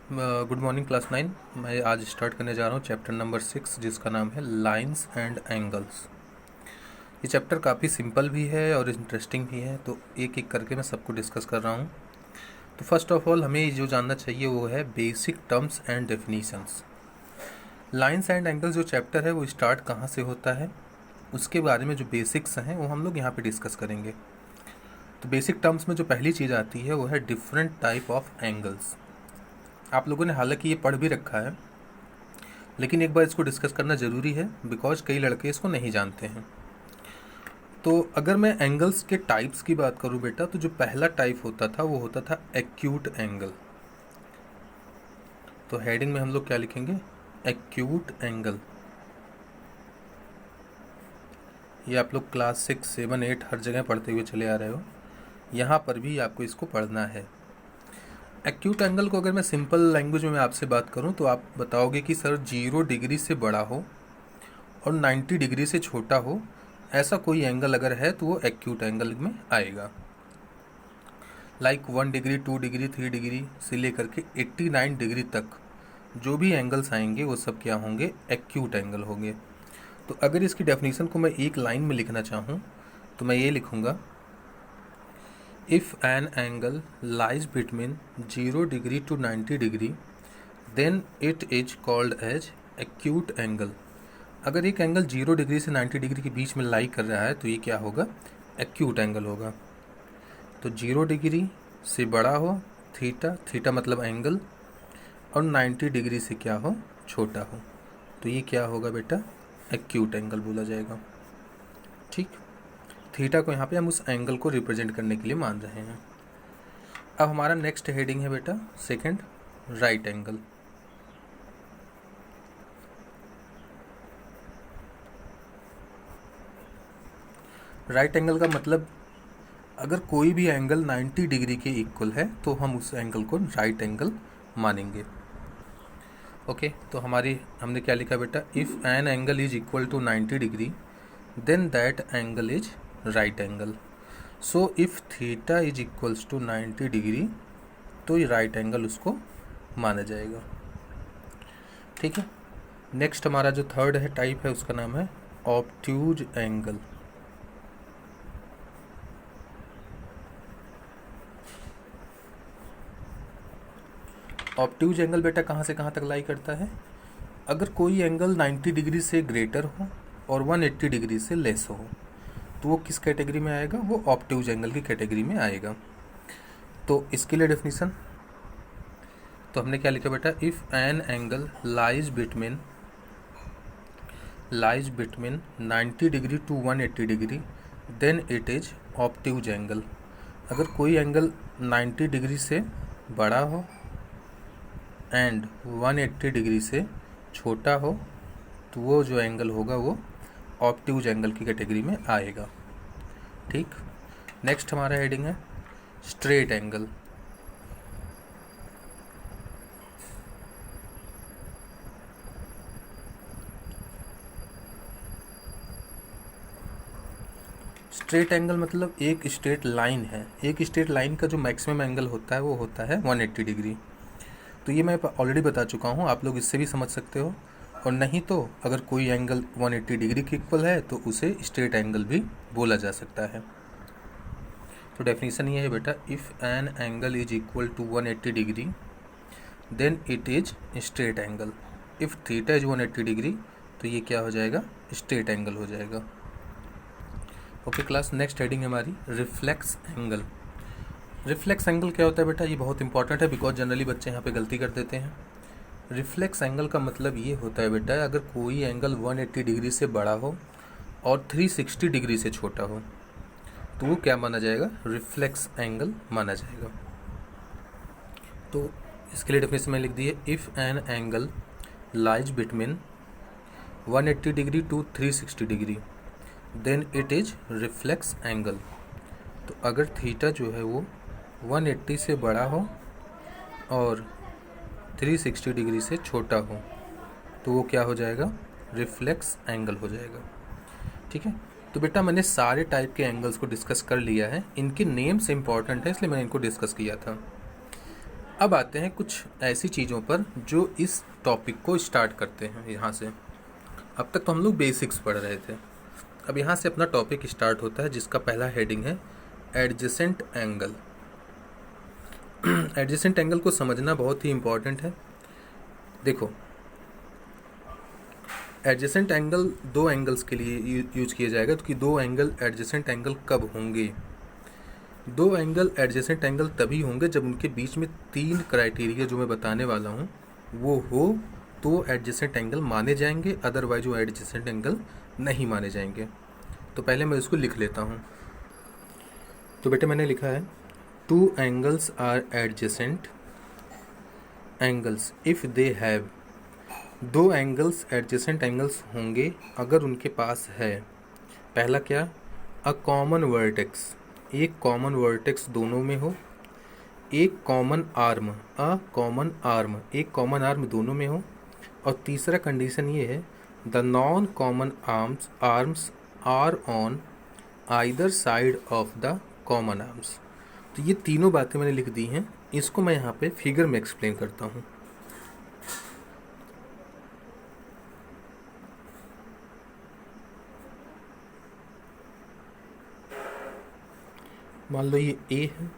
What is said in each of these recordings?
Good morning class 9। मैं आज start करने जा रहा हूँ चैप्टर नंबर 6 जिसका नाम है लाइंस एंड एंगल्स। ये चैप्टर काफ़ी सिंपल भी है और इंटरेस्टिंग भी है, तो एक एक करके मैं सबको डिस्कस कर रहा हूँ। तो फर्स्ट ऑफ ऑल हमें जो जानना चाहिए वो है basic terms and definitions. Lines and angles जो चैप्टर है वो स्टार्ट कहाँ से होता है, उसके बारे में जो बेसिक्स हैं वो हम लोग यहाँ पे डिस्कस करेंगे। तो बेसिक टर्म्स में जो पहली चीज़ आती है वो है डिफरेंट टाइप ऑफ एंगल्स। आप लोगों ने हालांकि ये पढ़ भी रखा है, लेकिन एक बार इसको डिस्कस करना ज़रूरी है बिकॉज कई लड़के इसको नहीं जानते हैं। तो अगर मैं एंगल्स के टाइप्स की बात करूं बेटा, तो जो पहला टाइप होता था वो होता था एक्यूट एंगल। तो हेडिंग में हम लोग क्या लिखेंगे? Acute angle. ये आप लोग क्लास 6, 7, 8 हर जगह पढ़ते हुए चले आ रहे हो, यहाँ पर भी आपको इसको पढ़ना है। एक्यूट एंगल को अगर मैं सिंपल लैंग्वेज में आपसे बात करूं तो आप बताओगे कि सर 0 डिग्री से बड़ा हो और 90 डिग्री से छोटा हो, ऐसा कोई एंगल अगर है तो वो एक्यूट एंगल में आएगा। लाइक 1 डिग्री, 2 डिग्री, 3 डिग्री से लेकर के 89 डिग्री तक जो भी एंगल्स आएंगे वो सब क्या होंगे? एक्यूट एंगल होंगे। तो अगर इसकी डेफिनेशन को मैं एक लाइन में लिखना चाहूँ तो मैं ये लिखूँगा, If an angle lies between 0 degree to 90 degree, then it is called as acute angle. अगर एक एंगल 0 डिग्री से 90 डिग्री के बीच में लाई कर रहा है तो ये क्या होगा? एक्यूट एंगल होगा। तो 0 डिग्री से बड़ा हो थीटा, थीटा मतलब एंगल, और 90 डिग्री से क्या हो? छोटा हो, तो ये क्या होगा बेटा? एक्यूट एंगल बोला जाएगा। ठीक, थीटा को यहाँ पे हम उस एंगल को रिप्रेजेंट करने के लिए मान रहे हैं। अब हमारा नेक्स्ट हेडिंग है बेटा second, right angle. Right angle का मतलब अगर कोई भी एंगल 90 डिग्री के इक्वल है तो हम उस एंगल को राइट एंगल मानेंगे। ओके, तो हमने क्या लिखा बेटा? If an angle is equal to 90 degree then that angle is right angle. So if theta is equals to 90 degree तो ये राइट एंगल उसको माना जाएगा। ठीक है, नेक्स्ट हमारा जो थर्ड है टाइप है उसका नाम है ऑब्ट्यूज एंगल। ऑब्ट्यूज एंगल बेटा कहाँ से कहाँ तक लाई करता है? अगर कोई एंगल 90 डिग्री से ग्रेटर हो और 180 डिग्री से लेस हो तो वो किस कैटेगरी में आएगा? वो ऑब्ट्यूज एंगल की कैटेगरी में आएगा। तो इसके लिए डेफिनेशन तो हमने क्या लिखा बेटा? If an angle lies between 90 degree to 180 degree then it is obtuse angle. अगर कोई एंगल 90 डिग्री से बड़ा हो एंड 180 डिग्री से छोटा हो तो वो जो एंगल होगा वो ऑब्ट्यूज एंगल की कैटेगरी में आएगा। ठीक, नेक्स्ट हमारा हेडिंग है स्ट्रेट एंगल। स्ट्रेट एंगल मतलब एक स्ट्रेट लाइन है। एक स्ट्रेट लाइन का जो मैक्सिमम एंगल होता है वो होता है 180 डिग्री। तो ये मैं ऑलरेडी बता चुका हूँ, आप लोग इससे भी समझ सकते हो। और नहीं तो अगर कोई एंगल 180 डिग्री के इक्वल है तो उसे स्ट्रेट एंगल भी बोला जा सकता है। तो डेफिनेशन ये है बेटा, if an angle is equal to 180 degree then it is straight angle. If theta is 180 degree तो ये क्या हो जाएगा? स्ट्रेट एंगल हो जाएगा। ओके क्लास, नेक्स्ट हेडिंग है हमारी रिफ्लेक्स एंगल। रिफ्लेक्स एंगल क्या होता है बेटा? ये बहुत इंपॉर्टेंट है बिकॉज जनरली बच्चे यहाँ पे गलती कर देते हैं। रिफ्लेक्स एंगल का मतलब ये होता है बेटा, अगर कोई एंगल 180 डिग्री से बड़ा हो और 360 डिग्री से छोटा हो तो वो क्या माना जाएगा? रिफ्लेक्स एंगल माना जाएगा। तो इसके लिए डेफिनेशन में लिख दी है, if an angle lies between 180 degree to 360 degree then it is reflex angle. तो अगर थीटा जो है वो 180 से बड़ा हो और 360 डिग्री से छोटा हो तो वो क्या हो जाएगा? रिफ्लेक्स एंगल हो जाएगा। ठीक है, तो बेटा मैंने सारे टाइप के एंगल्स को डिस्कस कर लिया है। इनके नेम्स इंपॉर्टेंट है इसलिए मैंने इनको डिस्कस किया था। अब आते हैं कुछ ऐसी चीज़ों पर जो इस टॉपिक को स्टार्ट करते हैं यहाँ से। अब तक तो हम लोग बेसिक्स पढ़ रहे थे, अब यहाँ से अपना टॉपिक स्टार्ट होता है जिसका पहला हेडिंग है एडजेसेंट एंगल। एडजेसेंट एंगल को समझना बहुत ही इम्पॉर्टेंट है। देखो, एडजेसेंट एंगल दो एंगल्स के लिए यूज किया जाएगा, तो कि दो एंगल एडजेसेंट एंगल कब होंगे? दो एंगल एडजेसेंट एंगल तभी होंगे जब उनके बीच में तीन क्राइटेरिया जो मैं बताने वाला हूँ वो हो तो एडजेसेंट एंगल माने जाएंगे, अदरवाइज वो एडजेसेंट एंगल नहीं माने जाएंगे। तो पहले मैं इसको लिख लेता हूँ। तो बेटे मैंने लिखा है two angles are adjacent angles if they have. दो एंगल्स एडजेसेंट एंगल्स होंगे अगर उनके पास है, पहला क्या, अ कॉमन वर्टेक्स, एक कॉमन वर्टेक्स दोनों में हो, एक common arm, a common arm, एक कॉमन आर्म दोनों में हो, और तीसरा कंडीशन ये है the non common arms are on either side of the common arms. तो ये तीनों बातें मैंने लिख दी हैं, इसको मैं यहाँ पे फिगर में एक्सप्लेन करता हूँ। मान लो ये ए है,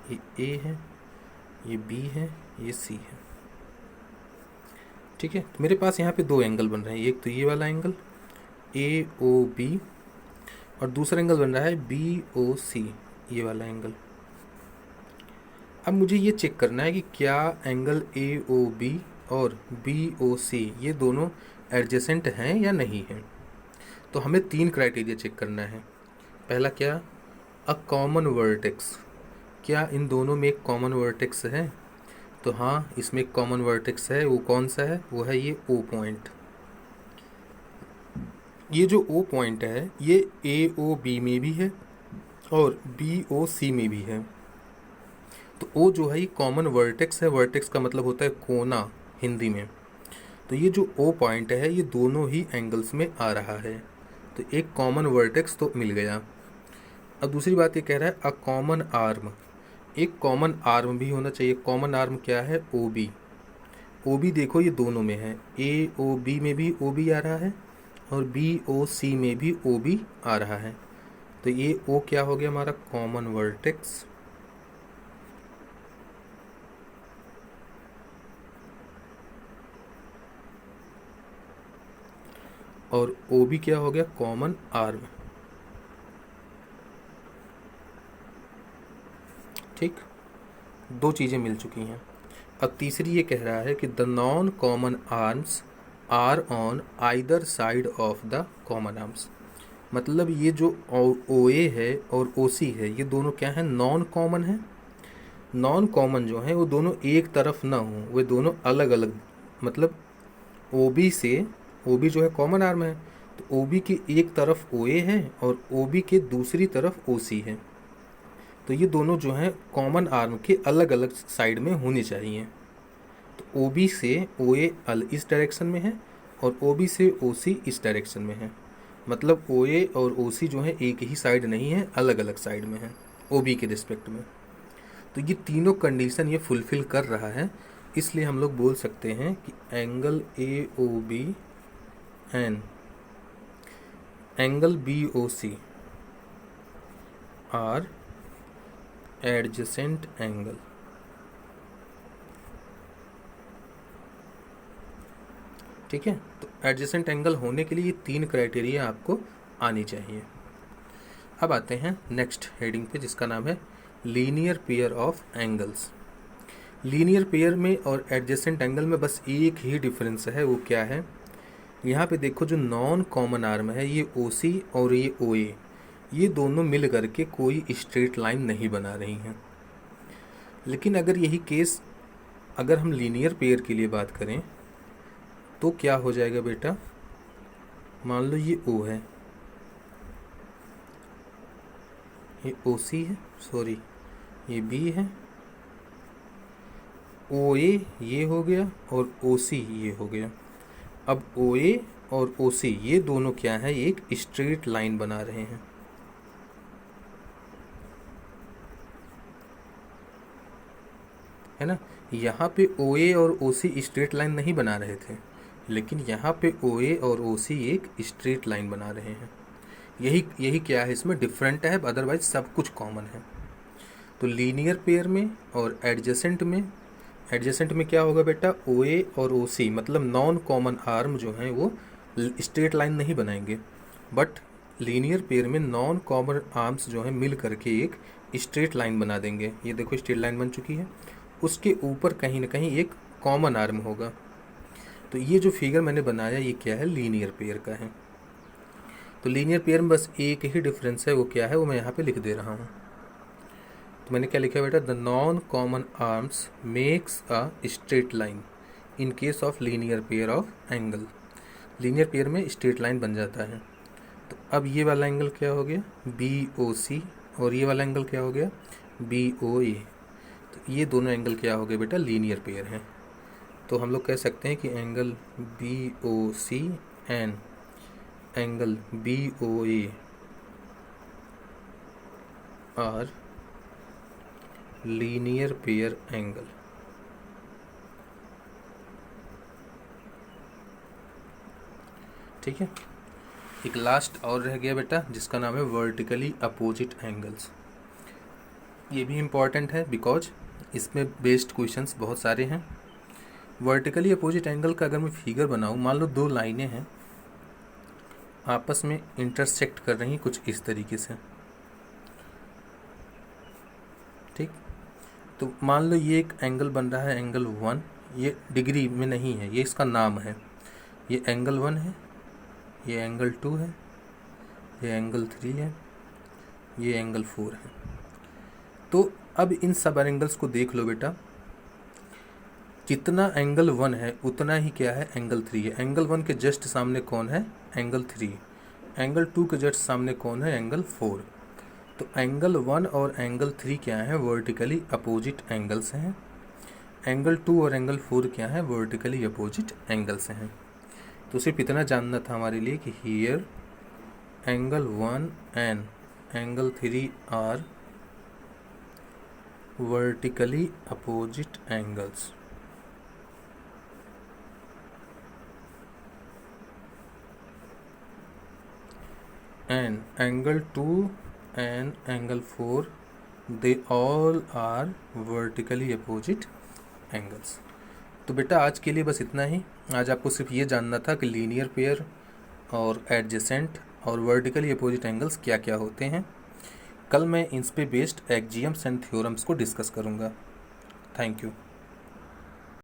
ये ए है, ये बी है, ये सी है, ठीक है। तो मेरे पास यहाँ पे दो एंगल बन रहे हैं, एक तो ये वाला एंगल ए ओ बी, और दूसरा एंगल बन रहा है बी ओ सी, ये वाला एंगल। अब मुझे ये चेक करना है कि क्या एंगल ए ओ बी और बी ओ सी ये दोनों एडजेसेंट हैं या नहीं हैं। तो हमें तीन क्राइटेरिया चेक करना है। पहला क्या, अ कॉमन वर्टेक्स, क्या इन दोनों में एक कॉमन वर्टेक्स है? तो हाँ, इसमें एक कॉमन वर्टेक्स है। वो कौन सा है? वो है ये ओ पॉइंट। ये जो ओ पॉइंट है ये ए ओ बी में भी है और बी ओ सी में भी है। तो ओ जो है ये कॉमन वर्टेक्स है, वर्टेक्स का मतलब होता है कोना हिंदी में। तो ये जो ओ पॉइंट है ये दोनों ही एंगल्स में आ रहा है, तो एक कॉमन वर्टेक्स तो मिल गया। अब दूसरी बात ये कह रहा है अ कॉमन आर्म, एक कॉमन आर्म भी होना चाहिए। कॉमन आर्म क्या है? O B. ओ बी देखो ये दोनों में है, ए ओ बी में भी ओ बी आ रहा है और बी ओ सी में भी ओ बी आ रहा है। तो ये ओ क्या हो गया हमारा? Common vertex. और ओ बी क्या हो गया? Common arm. ठीक, दो चीज़ें मिल चुकी हैं। अब तीसरी ये कह रहा है कि the non common arms are on either side of the common arms. मतलब ये जो ओ ए है और ओ सी है ये दोनों क्या है? नॉन कॉमन है। नॉन कॉमन जो है वो दोनों एक तरफ ना हो, वे दोनों अलग अलग, मतलब ओ बी से, ओ बी जो है कॉमन आर्म है, तो ओ बी की एक तरफ ओ ए है और ओ बी के दूसरी तरफ ओ सी है। तो ये दोनों जो हैं कॉमन आर्म के अलग अलग साइड में होने चाहिए। तो ओ बी से ओ ए इस डायरेक्शन में है और ओ बी से ओ सी इस डायरेक्शन में है। मतलब ओ ए और ओ सी जो है एक ही साइड नहीं है, अलग अलग साइड में है ओ बी के रिस्पेक्ट में। तो ये तीनों कंडीशन ये फुलफिल कर रहा है, इसलिए हम लोग बोल सकते हैं कि angle A O B and angle B O C are adjacent angle. ठीक है, तो एडजेसेंट एंगल होने के लिए ये तीन क्राइटेरिया आपको आनी चाहिए। अब आते हैं नेक्स्ट हेडिंग पे जिसका नाम है linear pair of angles. Linear pair में और एडजेसेंट एंगल में बस एक ही डिफरेंस है, वो क्या है? यहाँ पे देखो जो नॉन कॉमन आर्म है ये ओ सी और ये ओ ए, ये दोनों मिल करके कोई स्ट्रेट लाइन नहीं बना रही हैं। लेकिन अगर यही केस अगर हम लीनियर पेयर के लिए बात करें तो क्या हो जाएगा बेटा? मान लो ये ओ है, ये ओ सी है, सॉरी ये बी है, ओ ए ये हो गया और ओ सी ये हो गया। अब ओ ए और ओ सी ये दोनों क्या है? एक स्ट्रेट लाइन बना रहे हैं। है ना? यहाँ पे ओ ए और ओ सी स्ट्रेट लाइन नहीं बना रहे थे, लेकिन यहाँ पे ओ ए और ओ सी एक स्ट्रेट लाइन बना रहे हैं। यही क्या है, इसमें डिफरेंट है, अदरवाइज सब कुछ कॉमन है। तो लीनियर पेयर में और एडजेसेंट में क्या होगा बेटा, ओ ए और ओ सी मतलब नॉन कॉमन आर्म जो हैं वो स्ट्रेट लाइन नहीं बनाएंगे, बट लीनियर पेयर में नॉन कॉमन आर्म्स जो हैं मिल करके एक स्ट्रेट लाइन बना देंगे। ये देखो स्ट्रेट लाइन बन चुकी है, उसके ऊपर कहीं ना कहीं एक कॉमन आर्म होगा। तो ये जो फिगर मैंने बनाया ये क्या है, लीनियर पेयर का है। तो लीनियर पेयर में बस एक ही डिफरेंस है, वो क्या है वो मैं यहाँ पे लिख दे रहा हूँ। तो मैंने क्या लिखा बेटा, the non common arms makes a straight line in case of linear pair of angle. Linear pair में स्ट्रेट लाइन बन जाता है। तो अब ये वाला एंगल क्या हो गया, बी ओ सी, और ये वाला एंगल क्या हो गया, बी ओ ए। तो ये दोनों एंगल क्या हो गए बेटा, लीनियर पेयर हैं। तो हम लोग कह सकते हैं कि angle B O C and angle B O A are linear pair angle. ठीक है, एक लास्ट और रह गया बेटा जिसका नाम है वर्टिकली अपोजिट एंगल्स। ये भी इम्पॉर्टेंट है बिकॉज इसमें बेस्ड क्वेश्चंस बहुत सारे हैं। वर्टिकली अपोजिट एंगल का अगर मैं फिगर बनाऊँ, मान लो दो लाइनें हैं आपस में इंटरसेक्ट कर रही कुछ इस तरीके से, ठीक। तो मान लो ये एक एंगल बन रहा है एंगल 1, ये डिग्री में नहीं है, ये इसका नाम है। ये एंगल 1 है, ये एंगल 2 है, ये एंगल 3 है, ये एंगल 4 है। तो अब इन सब एंगल्स को देख लो बेटा, जितना एंगल 1 है उतना ही क्या है, एंगल 3 है। एंगल 1 के जस्ट सामने कौन है, एंगल 3। एंगल 2 के जस्ट सामने कौन है, एंगल 4। तो एंगल 1 और एंगल 3 क्या है, वर्टिकली अपोजिट एंगल्स हैं। एंगल 2 और एंगल 4 क्या है, वर्टिकली अपोजिट एंगल्स हैं। तो सिर्फ इतना जानना था हमारे लिए कि here angle 1 and angle 3 are vertically opposite angles and angle 2 and angle 4 they all are vertically opposite angles। तो बेटा आज के लिए बस इतना ही। आज आपको सिर्फ ये जानना था कि लीनियर पेयर और एडजेसेंट और वर्टिकली अपोजिट एंगल्स क्या क्या होते हैं। कल मैं इन पे बेस्ड एक्जियम्स एंड थ्योरम्स को डिस्कस करूँगा। Thank you.